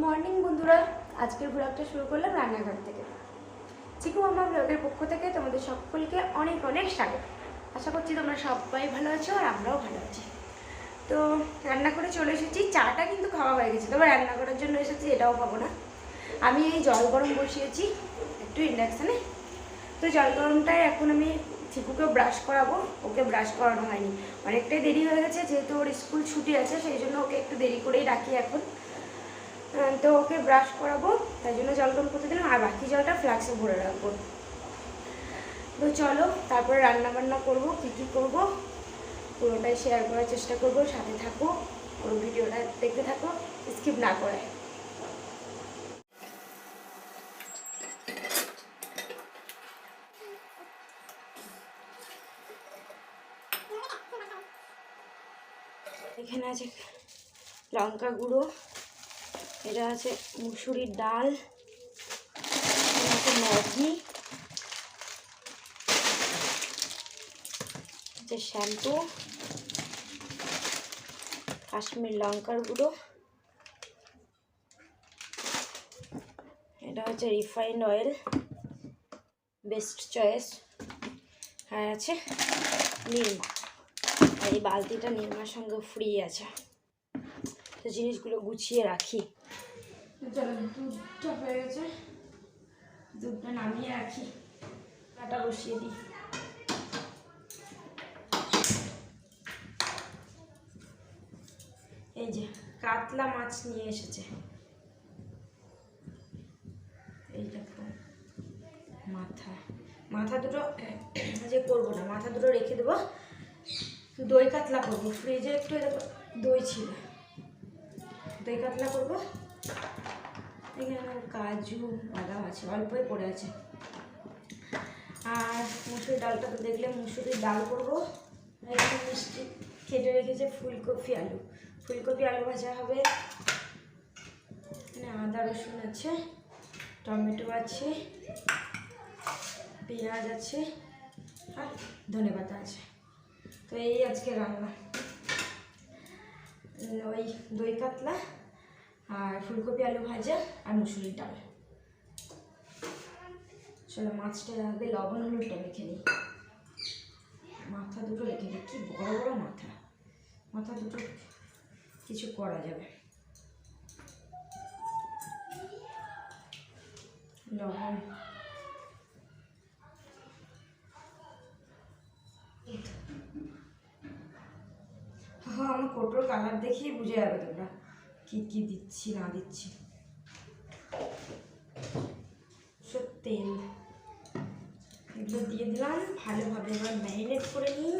Morning বন্ধুরা, আজকের ব্লগটা শুরু করলাম রান্নাঘর থেকে। চিকু মামা ব্লগের পক্ষ থেকে তোমাদের সকলকে অনেক অনেক স্বাগত। আশা করছি তোমরা সবাই ভালো আছো আর আমরাও ভালো আছি। তো রান্না করে চলে এসেছি। চাটা কিন্তু খাওয়া হয়ে গেছে, তবে রান্না করার জন্য এসেছি এটাও পাবো না। আমি এই জল গরম বসিয়েছি একটু ইন্ডাকশানে। তো জল গরমটায় এখন আমি চিকুকে ব্রাশ করাবো। ওকে ব্রাশ করানো হয়নি, অনেকটাই দেরি হয়ে গেছে, যেহেতু ওর স্কুল ছুটি আছে সেই জন্য ওকে একটু দেরি করেই রাখি এখন। তো ওকে ব্রাশ করাবো, তাই জন্য জল গরম করতে দিলাম, আর বাকি জলটা ফ্লাক্সে ভরে রাখবো। তো চলো তারপরে রান্না বান্না করবো, কী কী করবো পুরোটাই শেয়ার করার চেষ্টা করবো। সাথে থাকো, পুরো ভিডিওটা দেখতে থাকো, স্কিপ না করে। এখানে আছে লঙ্কা গুঁড়ো, এটা আছে মুসুরির ডাল, এখানে আছে ম্যাগি, আছে শ্যাম্পু, কাশ্মীর লঙ্কার গুঁড়ো, এটা হচ্ছে রিফাইন্ড অয়েল, বেস্ট চয়েস, আর আছে নির্মা। আর এই বালতিটা নির্মার সঙ্গে ফ্রি আছে। তো জিনিসগুলো গুছিয়ে রাখি। চলো, দুধটা হয়ে গেছে, দুধটা নামিয়ে রাখি, কাটা বসিয়ে দিই। এই যে কাতলা মাছ নিয়ে এসেছে, এই দেখো মাথা দুটো যে করবো না, মাথা দুটো রেখে দেবো, দই কাতলা করবো। ফ্রিজে একটু দেখো দই ছিল, দই কাতলা করবো। এখানে কাজু বাদাম আছে, অল্পই পড়ে আছে। আর মুসুরির ডালটা তো দেখলে, মুসুরির ডাল করবো। এখানে মিষ্টি কেটে রেখেছে ফুলকপি আলু ভাজা হবে। এখানে আদা রসুন আছে, টমেটো আছে, পেঁয়াজ আছে, আর ধনেপাতা আছে। তো এই আজকে রান্না, ওই দই কাতলা আর ফুলকপি আলু ভাজা আর মুসুরির ডাল। চলো মাছটা আগে লবণ হলুদটা মেখে নিই। মাথা দুটো রেখে দিই, কি বড় বড় মাথা দুটো কিছু করা যাবে। লবণ, হ্যাঁ আমার কোটোর কালার দেখিয়ে বুঝে যাবে তোমরা কি কি দিচ্ছি না দিচ্ছি। তেল এগুলো দিয়ে দিলাম, ভালোভাবে এবার ম্যারিনেট করে নিই।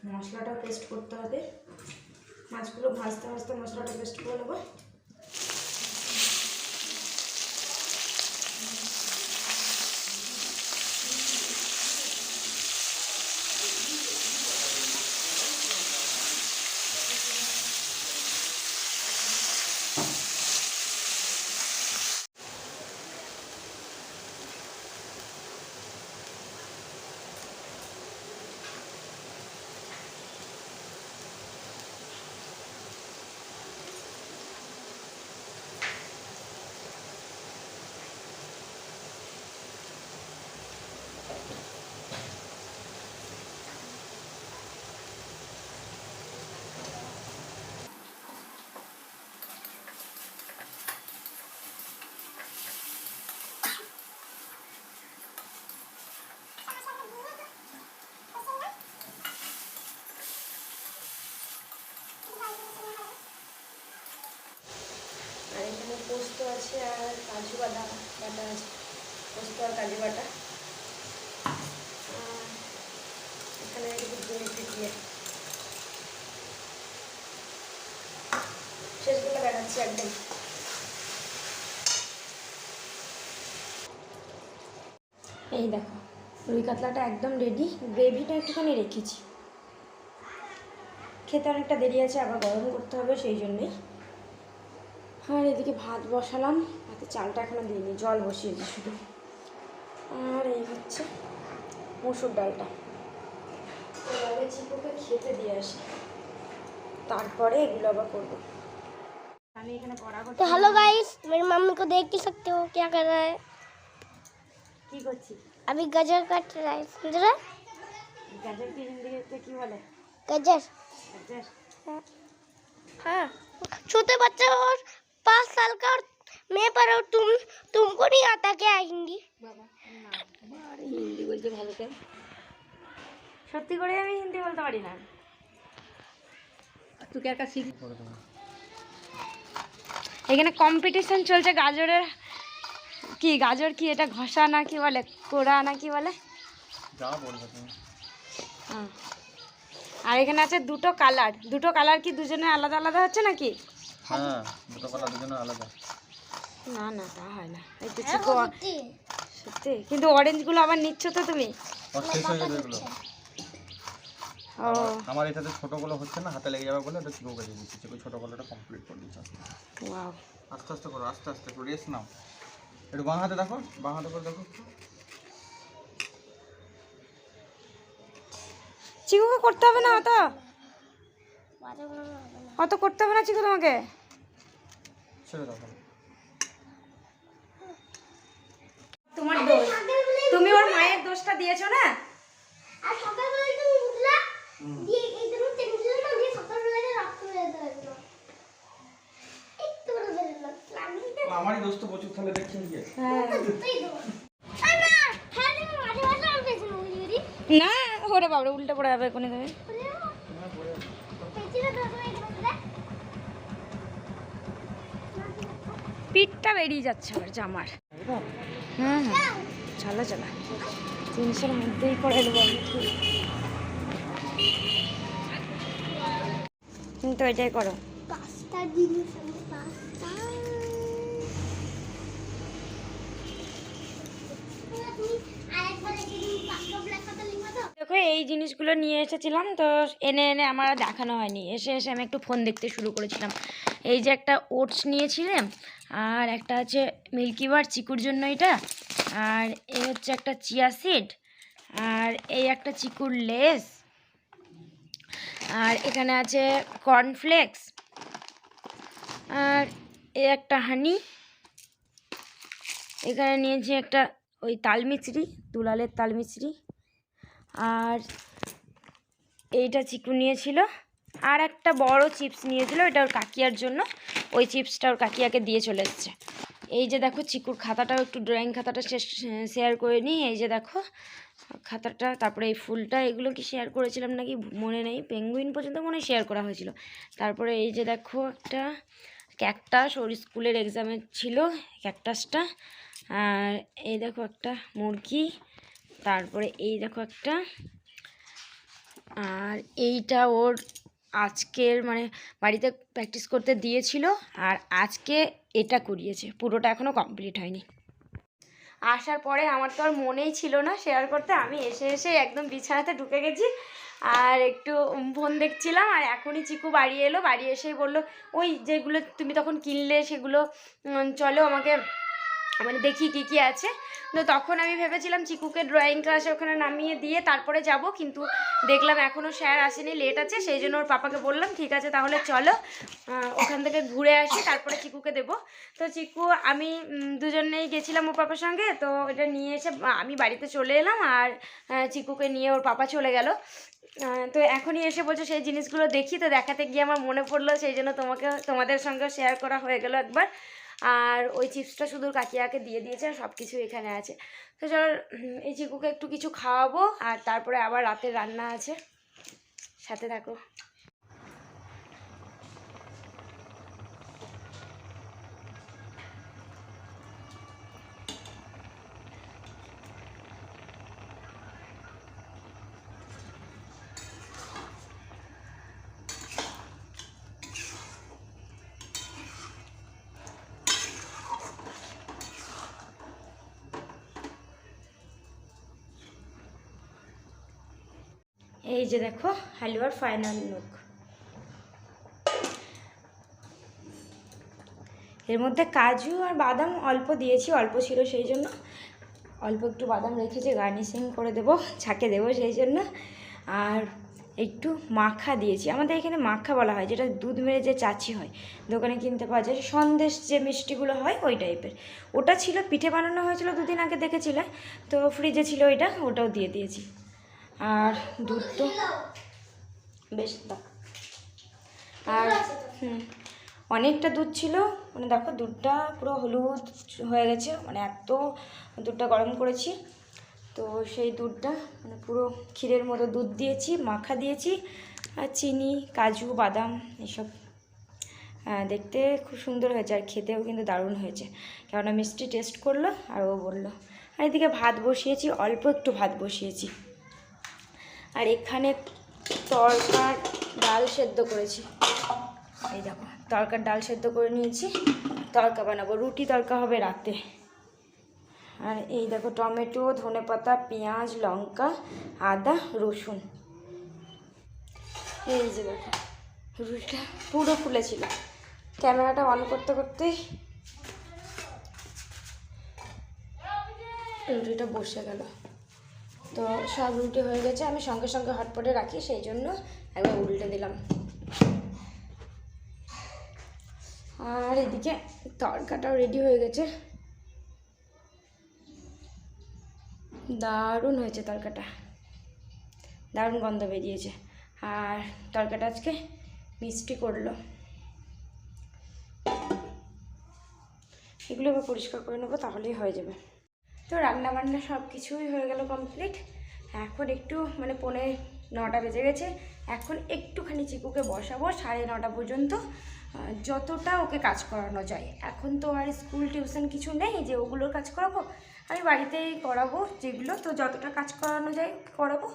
মশলাটা পেস্ট করতে হবে, মাছগুলো ভাজতে ভাজতে মশলাটা পেস্ট করে নেবো। আর এখানে পোস্ত আছে আর কাজু বাদাম বাটা আছে, পোস্ত আর কাজু বাটা। এখানে একটু দই ফিটিয়ে শেষগুলো দেখাচ্ছি একদম। এই দেখো রুই কাতলাটা একদম রেডি, গ্রেভিটা একটুখানি রেখেছি, খেতে অনেকটা দেরি আছে, আবার গরম করতে হবে সেই জন্যেই। আর এদিকে ভাত বসালাম, ভাতে চালটা এখনো দিইনি, জল বসিয়েছি শুধু। আর এই হচ্ছে মুসুর ডালটা, এভাবে চিকুকে খেতে দিয়ে আসি, তারপরে এগুলো আবার করবো। আমি এখানে পড়া করছি। तो हेलो गाइस, मेरी मम्मी को देख ही सकते हो क्या कर रहा है। কি করছি? अभी गाजर काट रहा है, समझ रहा है? গাজর কি হিন্দিতে কি বলে? गाजर। গাজর। हाँ, छोटे बच्चे और 5 साल का और मैं पर और तुमको नहीं आता क्या हिंदी? বাবা না, আমার হিন্দি বলতে ভালো কেন? সত্যি করে আমি হিন্দি বলতে পারি না। তুই কে শিখ। এখানে কম্পিটিশন চলছে গাজরের। কি গাজর কি এটা ঘষা না কি বলে, কোড়া না কি বলে, যা বলবে তুমি। হ্যাঁ। আর এখানে আছে দুটো কালার কি দুজনে আলাদা আলাদা হচ্ছে নাকি? হ্যাঁ, দুটো কালার দুজনে আলাদা। না না তা হয় না, এই তো চিকু সত্যি। কিন্তু অরেঞ্জগুলো আবার নিচ্ছ তো তুমি? শেষ হয়ে যাবে এগুলো। ও আমার এটাতে ছোটগুলো হচ্ছে না, হাতে লেগে যাবে বলে এটা চিকু কেটে দিচ্ছি। চিকু ছোটগুলোটা কমপ্লিট করে দিচ্ছি। ওয়াও, আস্তে আস্তে করো, আস্তে আস্তে করো, রেস্ট নাও। একটু বাঁ হাতে দেখো, বাঁ হাতে করে দেখো। চিকুকে করতে হবে না অত করতে হবে না চিকু তোমাকে। ছেড়ে দাও। তোমার দোষ, তুমি ওর মায়ের দোষটা দিয়েছো না। আর সকালবেলা তুমি উঠলা দিয়ে একদম তেল দিলে না দিয়ে সকালবেলা রক্ত বের হলো। একটু করে বের হলো। আমারই দোষ তো প্রচুর, তাহলে দেখছেন কি? হ্যাঁ তুই দো। না, হ্যাঁ তুমি মাঝে মাঝে আর পেছনে উড়ি। না, ওরে বাবা উল্টে পড়ে যাবে কোনে তুমি। পেছনে তো তুমি এখানে পিঠটা বেরিয়ে যাচ্ছে আমার জামার। হুম হুম, চলো 300-র মধ্যেই করে দেবো আমি। কিন্তু এটাই করো। পাঁচটা জিনিস আমি পাঁচটা। তুমি আরেকবার এই পাঁচটা ব্ল্যাক কথা লিখো তো। দেখো এই জিনিসগুলো নিয়ে এসেছিলাম, তো এনে আমার আর দেখানো হয়নি। এসে আমি একটু ফোন দেখতে শুরু করেছিলাম। এই যে একটা ওটস নিয়েছিলাম, আর একটা আছে মিল্কিবার চিকুর জন্য এটা, আর এই হচ্ছে একটা চিয়া সিড, আর এই একটা চিকুর লেস, আর এখানে আছে কর্নফ্লেক্স, আর এই একটা হানি, এখানে নিয়েছি একটা ওই তালমিছরি, দুলালের তালমিছরি, আর এইটা চিকু নিয়েছিল, আর একটা বড় চিপস নিয়েছিল, এটা ওর কাকিয়ার জন্য। ওই চিপসটা ওর কাকিয়াকে দিয়ে চলে এসছে। এই যে দেখো চিকুর খাতাটাও একটু ড্রয়িং খাতাটা শেয়ার করে নিই। এই যে দেখো খাতাটা, তারপরে এই ফুলটা, এগুলো কি শেয়ার করেছিলাম নাকি মনে নেই, পেঙ্গুইন পর্যন্ত মনে হয় শেয়ার করা হয়েছিল। তারপরে এই যে দেখো একটা ক্যাকটাস, ওর স্কুলের এক্সামের ছিল ক্যাকটাসটা, আর এই দেখো একটা মুরগি, তারপরে এই দেখো একটা, আর এইটা ওর আজকের মানে বাড়িতে প্র্যাকটিস করতে দিয়েছিল, আর আজকে এটা করিয়েছে, পুরোটা এখনও কমপ্লিট হয়নি। আসার পরে আমার তো আর মনেই ছিল না শেয়ার করতে, আমি এসে একদম বিছানাতে ঢুকে গেছি আর একটু ফোন দেখছিলাম। আর এখনই চিকু বাড়ি এলো, বাড়ি এসেই বললো ওই যেগুলো তুমি তখন কিনলে সেগুলো চলো আমাকে মানে দেখি কী কী আছে। তো তখন আমি ভেবেছিলাম চিকুকে ড্রয়িং ক্লাসে ওখানে নামিয়ে দিয়ে তারপরে যাব, কিন্তু দেখলাম এখনও স্যার আসেনি, লেট আছে, সেই জন্য ওর পাপাকে বললাম ঠিক আছে তাহলে চলো ওখান থেকে ঘুরে আসি, তারপরে চিকুকে দেবো। তো চিকু আমি দুজনেই গেছিলাম ওর পাপার সঙ্গে, তো এটা নিয়ে এসে আমি বাড়িতে চলে এলাম, আর চিকুকে নিয়ে ওর পাপা চলে গেল। তো এখনই এসে বলছো সেই জিনিসগুলো দেখি, তো দেখাতে গিয়ে আমার মনে পড়লো, সেই জন্য তোমাদের সঙ্গে শেয়ার করা হয়ে গেল একবার। আর ওই চিপসটা শুধু কাকিয়াকে দিয়ে দিয়েছে, আর সব কিছু এখানে আছে। তো চলো এই চিকুকে একটু কিছু খাওয়াবো, আর তারপরে আবার রাতের রান্না আছে, সাথে থাকো। এই যে দেখো হালুয়ার ফাইনাল লুক। এর মধ্যে কাজু আর বাদাম অল্প দিয়েছি, অল্প ছিল সেই জন্য অল্প একটু বাদাম রেখেছি, গার্নিশিং করে দেবো, ছাকে দেবো সেই জন্য। আর একটু মাখা দিয়েছি। আমাদের এখানে মাখা বলা হয়, যেটা দুধ মেরে যে চাচি হয়, দোকানে কিনতে পাওয়া যায়, সন্দেশ যে মিষ্টিগুলো হয় ওই টাইপের। ওটা ছিল, পিঠে বানানো হয়েছিল দুদিন আগে দেখেছিলে, তো ফ্রিজে ছিল ওটাও দিয়ে দিয়েছি। আর দুধ তো বেশ দাও। আর অনেকটা দুধ ছিল, মানে দেখো দুধটা পুরো হলুদ হয়ে গেছে, মানে এত দুধটা গরম করেছি। তো সেই দুধটা মানে পুরো ক্ষীরের মতো দুধ দিয়েছি, মাখা দিয়েছি, আর চিনি, কাজু, বাদাম এসব। দেখতে খুব সুন্দর হয়েছে, আর খেতেও কিন্তু দারুণ হয়েছে, কেননা মিষ্টি টেস্ট করলো আর ও বললো। আর এদিকে ভাত বসিয়েছি, অল্প একটু ভাত বসিয়েছি। আর এখানে তরকার ডাল সেদ্ধ করেছি, এই দেখো তরকার ডাল সেদ্ধ করে নিয়েছি, তরকা বানাবো, রুটি তরকা হবে রাতে। আর এই দেখো টমেটো, ধনেপাতা, পেঁয়াজ, লঙ্কা, আদা, রসুন। এই যে দেখো রুটিটা পুরো ফুলেছিল, ক্যামেরাটা অন করতে করতেই রুটিটা বসে গেল। তো সব রুটি হয়ে গেছে, আমি সঙ্গে সঙ্গে হটপটে রাখি, সেই জন্য একবার উল্টে দিলাম। আর এদিকে তরকাটাও রেডি হয়ে গেছে, দারুণ হয়েছে তরকাটা, দারুণ গন্ধ বেরিয়েছে। আর তরকাটা আজকে মিষ্টি করলো, এগুলো এবার পরিষ্কার করে নেবো, তাহলেই হয়ে যাবে। তো রান্না বান্না সব কিছুই হয়ে গেল কমপ্লিট। এখন একটু মানে 9:30 বেজে গেছে, এখন একটুখানি চিকুকে বসাবো 9:30 পর্যন্ত, যতটা ওকে কাজ করানো যায়। এখন তো আর স্কুল টিউশন কিছু নেই যে ওগুলোর কাজ করাবো, আমি বাড়িতেই করাবো যেগুলো, তো যতটা কাজ করানো যায় করাবো।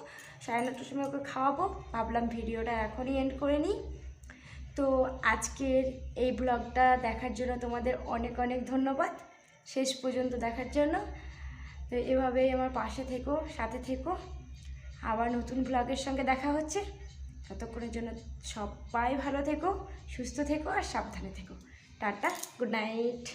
9:30টার সময় ওকে খাওয়াবো। ভাবলাম ভিডিওটা এখনই এন্ড করে নিই। তো আজকের এই ব্লগটা দেখার জন্য তোমাদের অনেক অনেক ধন্যবাদ, শেষ পর্যন্ত দেখার জন্য। তো এভাবেই আমার পাশে থেকো, সাথে থেকো, আবার নতুন ব্লগের সঙ্গে দেখা হচ্ছে। ততক্ষণের জন্য সবাই ভালো থেকো, সুস্থ থেকো, আর সাবধানে থেকো। Tata, good night.